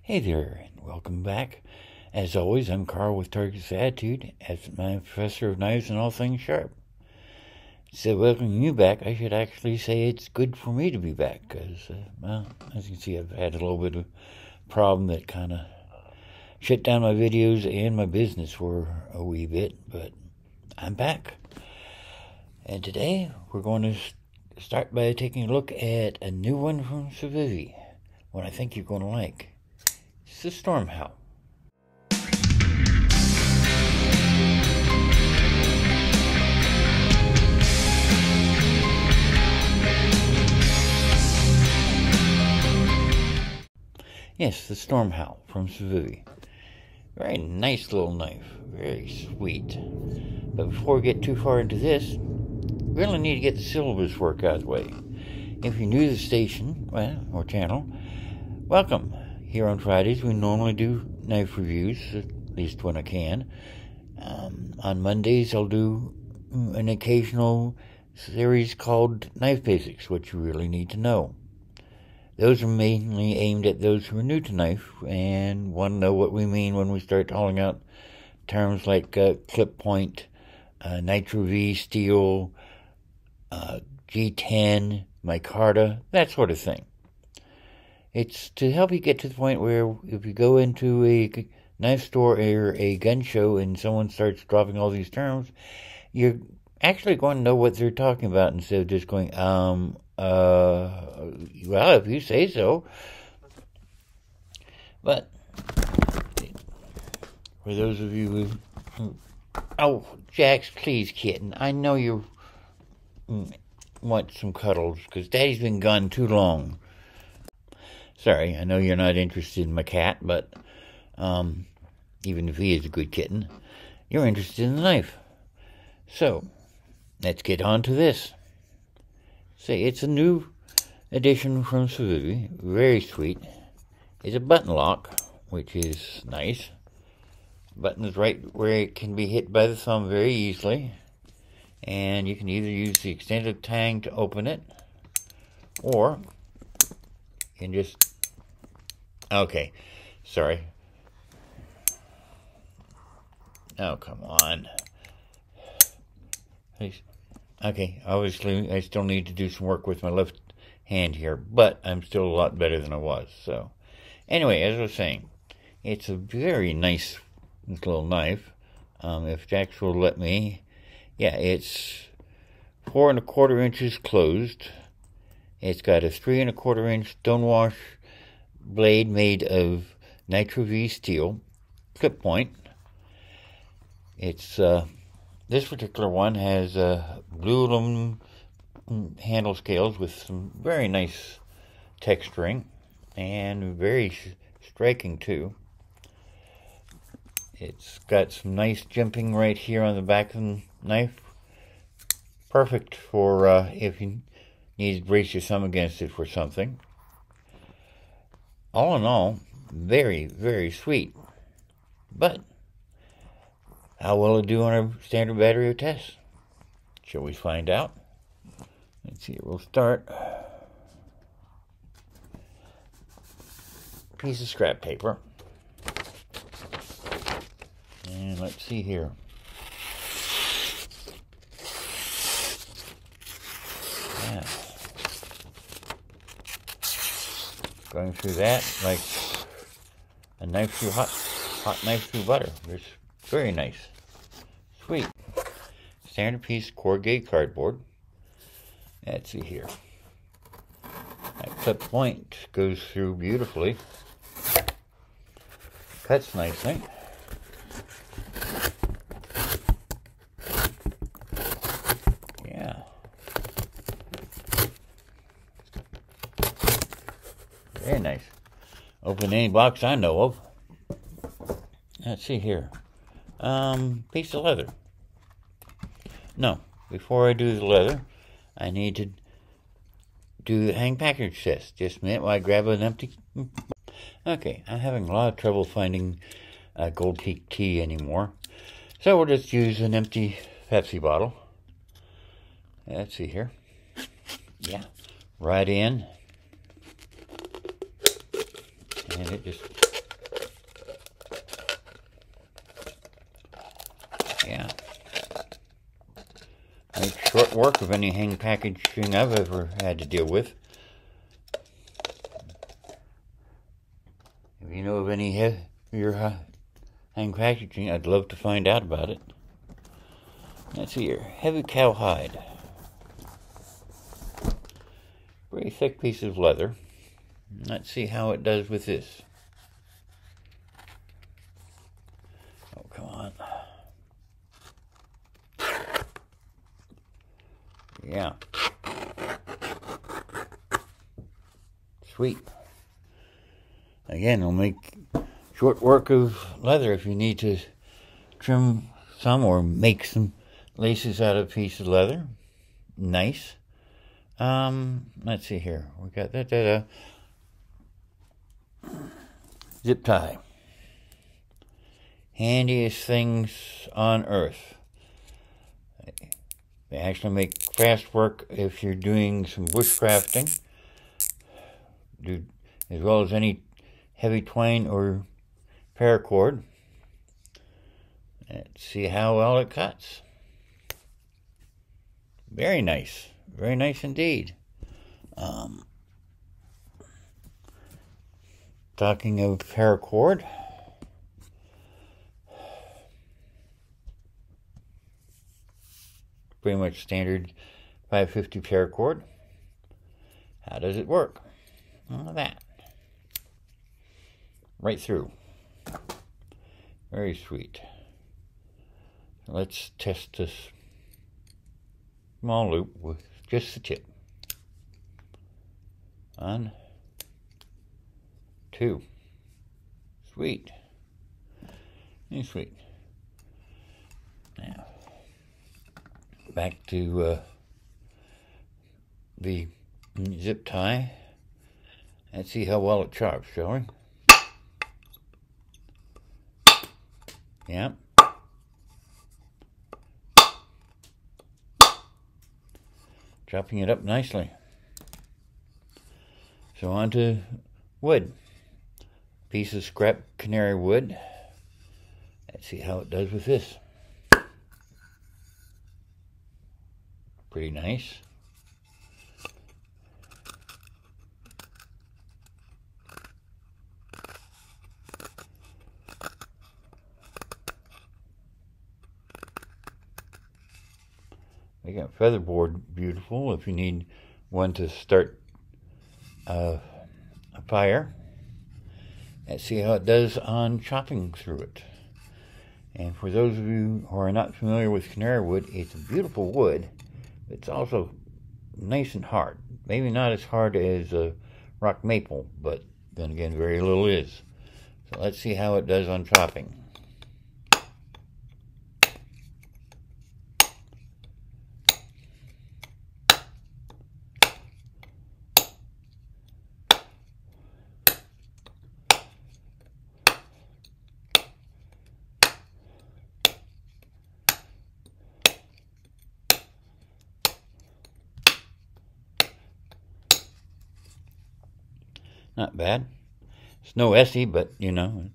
Hey there, and welcome back. As always, I'm Carl with Target's Attitude, as my professor of knives and all things sharp. So, welcoming you back, I should actually say it's good for me to be back, because, well, as you can see, I've had a little bit of problem that kind of shut down my videos and my business for a wee bit, but I'm back. And today, we're going to start by taking a look at a new one from Civivi, one I think you're going to like. It's the Stormhowl. Yes, the Stormhowl from Civivi. Very nice little knife. Very sweet. But before we get too far into this, we really need to get the syllabus work out of the way. If you're new to the station, or channel, welcome. Here on Fridays, we normally do knife reviews, at least when I can. On Mondays, I'll do an occasional series called Knife Basics, what you really need to know. Those are mainly aimed at those who are new to knife and want to know what we mean when we start calling out terms like clip point, Nitro V steel, G10, micarta, that sort of thing. It's to help you get to the point where if you go into a knife store or a gun show and someone starts dropping all these terms, you're actually going to know what they're talking about instead of just going, well, if you say so. But for those of you who oh, Jax, please, kitten, I know you want some cuddles because Daddy's been gone too long. Sorry, I know you're not interested in my cat, but even if he is a good kitten, you're interested in the knife. So, let's get on to this. Say, it's a new edition from Civivi, very sweet. It's a button lock, which is nice. The button is right where it can be hit by the thumb very easily. And you can either use the extended tang to open it, or you can just... Okay, sorry. Oh, come on. Okay, obviously I still need to do some work with my left hand here, but I'm still a lot better than I was. So, anyway, as I was saying, it's a very nice little knife. If Jax will let me, yeah, it's 4 1/4 inches closed. It's got a 3 1/4 inch stonewash blade made of Nitro V steel, clip point. It's this particular one has blue aluminum handle scales with some very nice texturing and very striking too. It's got some nice jimping right here on the back of the knife. Perfect for if you need to brace your thumb against it for something. All in all, very, very sweet. But how will it do on a standard battery test? Shall we find out? Let's see, we'll start. Piece of scrap paper. And let's see here. Yeah. Going through that like a knife through hot knife through butter. It's very nice. Sweet. Standard piece corrugated cardboard. Let's see here. That clip point goes through beautifully. Cuts nicely. Yeah. Very nice. Open any box I know of. Let's see here. Piece of leather. No, before I do the leather, I need to do the hang package test. Just a minute while I grab an empty... Okay, I'm having a lot of trouble finding Gold Peak tea anymore. So we'll just use an empty Pepsi bottle. Let's see here. Yeah, right in. and it just, yeah, makes short work of any hang packaging I've ever had to deal with. If you know of any heavier hang packaging, I'd love to find out about it. Let's see here, heavy cowhide. Pretty thick piece of leather. Let's see how it does with this. Oh, come on. Yeah. Sweet. Again, it'll make short work of leather if you need to trim some or make some laces out of a piece of leather. Nice. Let's see here. We got that zip tie. Handiest things on earth. They actually make fast work if you're doing some bushcrafting, as well as any heavy twine or paracord. Let's see how well it cuts. Very nice. Very nice indeed. Talking of paracord, pretty much standard 550 paracord. How does it work? Well, that. Right through. Very sweet. Let's test this small loop with just the tip. 1, 2. Sweet. And sweet. Now, back to the zip tie. Let's see how well it chops, shall we? Yep. Chopping it up nicely. So on to wood. Piece of scrap canary wood. Let's see how it does with this. Pretty nice. They got featherboard, beautiful if you need one to start a fire. Let's see how it does on chopping through it. And for those of you who are not familiar with canary wood, it's a beautiful wood. It's also nice and hard. Maybe not as hard as rock maple, but then again, very little is. So let's see how it does on chopping. Not bad. It's no Essie, but you know,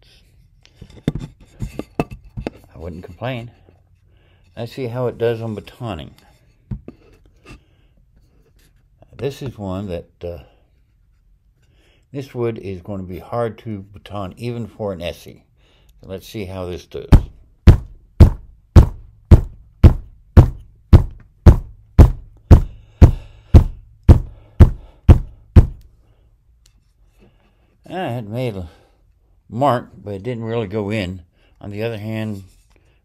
I wouldn't complain. Let's see how it does on batoning. This is one that this wood is going to be hard to baton even for an Essie. So let's see how this does. I had made a mark, but it didn't really go in. On the other hand,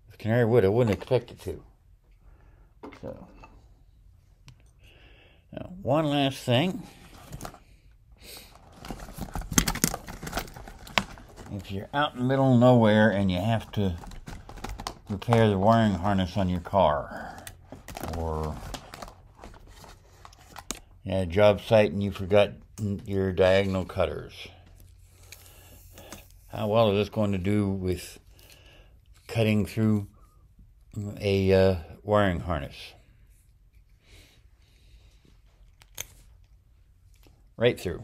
with canary wood, I wouldn't expect it to. So, now, one last thing. If you're out in the middle of nowhere and you have to repair the wiring harness on your car, or you're at a job site and you forgot your diagonal cutters, how well is this going to do with cutting through a wiring harness? Right through.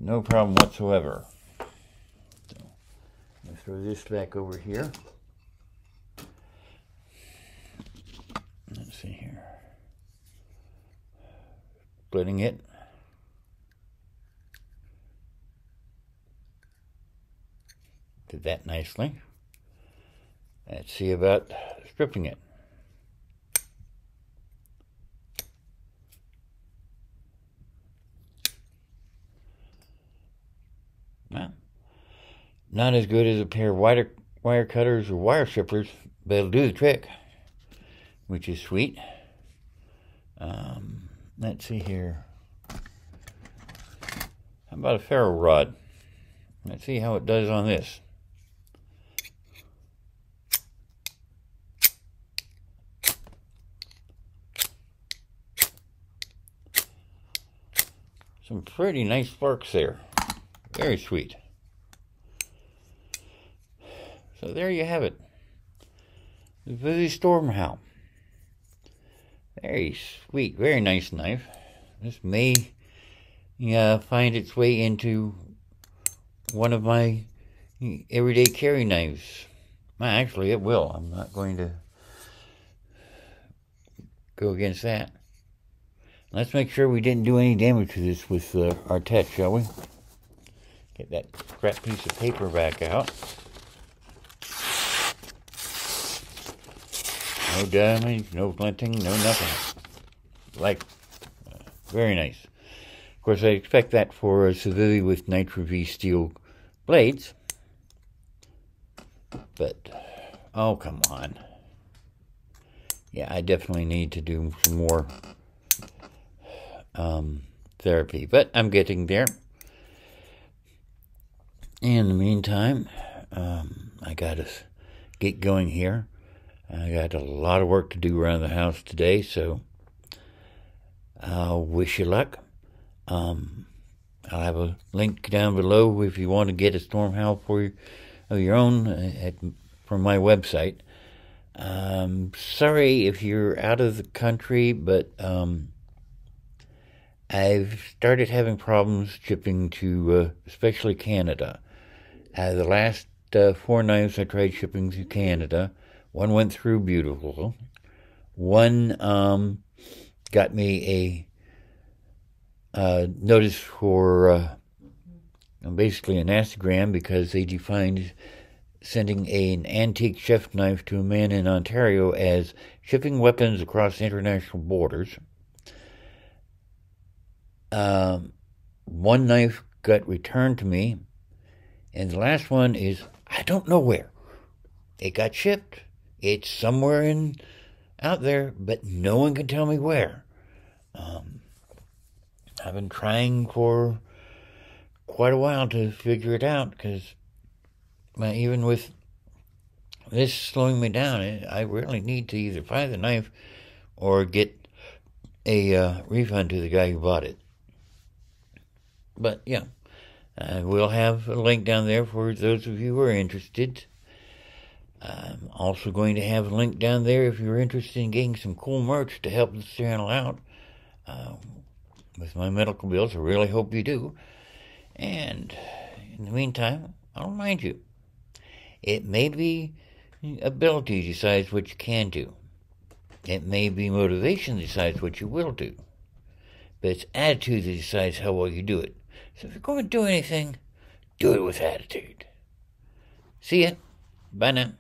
no problem whatsoever. So, I'm going to throw this back over here. Let's see here. Splitting it. Did that nicely. Let's see about stripping it. Well, not as good as a pair of wire cutters or wire strippers, but it'll do the trick, which is sweet. Let's see here. How about a ferro rod? Let's see how it does on this. Some pretty nice sparks there. Very sweet. So there you have it. The Civivi Stormhowl. Very sweet, very nice knife. This may find its way into one of my everyday carry knives. Well, actually, it will. I'm not going to go against that. Let's make sure we didn't do any damage to this with our touch, shall we? Get that scrap piece of paper back out. No damage, no glinting, no nothing. Like, very nice. Of course, I expect that for a Civivi with Nitro V steel blades. But, oh, come on. Yeah, I definitely need to do some more therapy. But I'm getting there. In the meantime, I got to get going here. I got a lot of work to do around the house today, so I'll wish you luck. I'll have a link down below if you want to get a Stormhowl of your own from my website. Sorry if you're out of the country, but I've started having problems shipping to especially Canada. The last 4 knives I tried shipping to Canada, one went through beautiful. One got me a notice for basically a nastygram because they defined sending an antique chef knife to a man in Ontario as shipping weapons across international borders. One knife got returned to me, and the last one is, I don't know where. It got shipped. It's somewhere out there, but no one can tell me where. I've been trying for quite a while to figure it out, because even with this slowing me down, I really need to either find the knife or get a refund to the guy who bought it. But yeah, we'll have a link down there for those of you who are interested. I'm also going to have a link down there if you're interested in getting some cool merch to help this channel out with my medical bills. I really hope you do. And in the meantime, I'll remind you, it may be ability decides what you can do. It may be motivation decides what you will do. But it's attitude that decides how well you do it. So if you're going to do anything, do it with attitude. See ya. Bye now.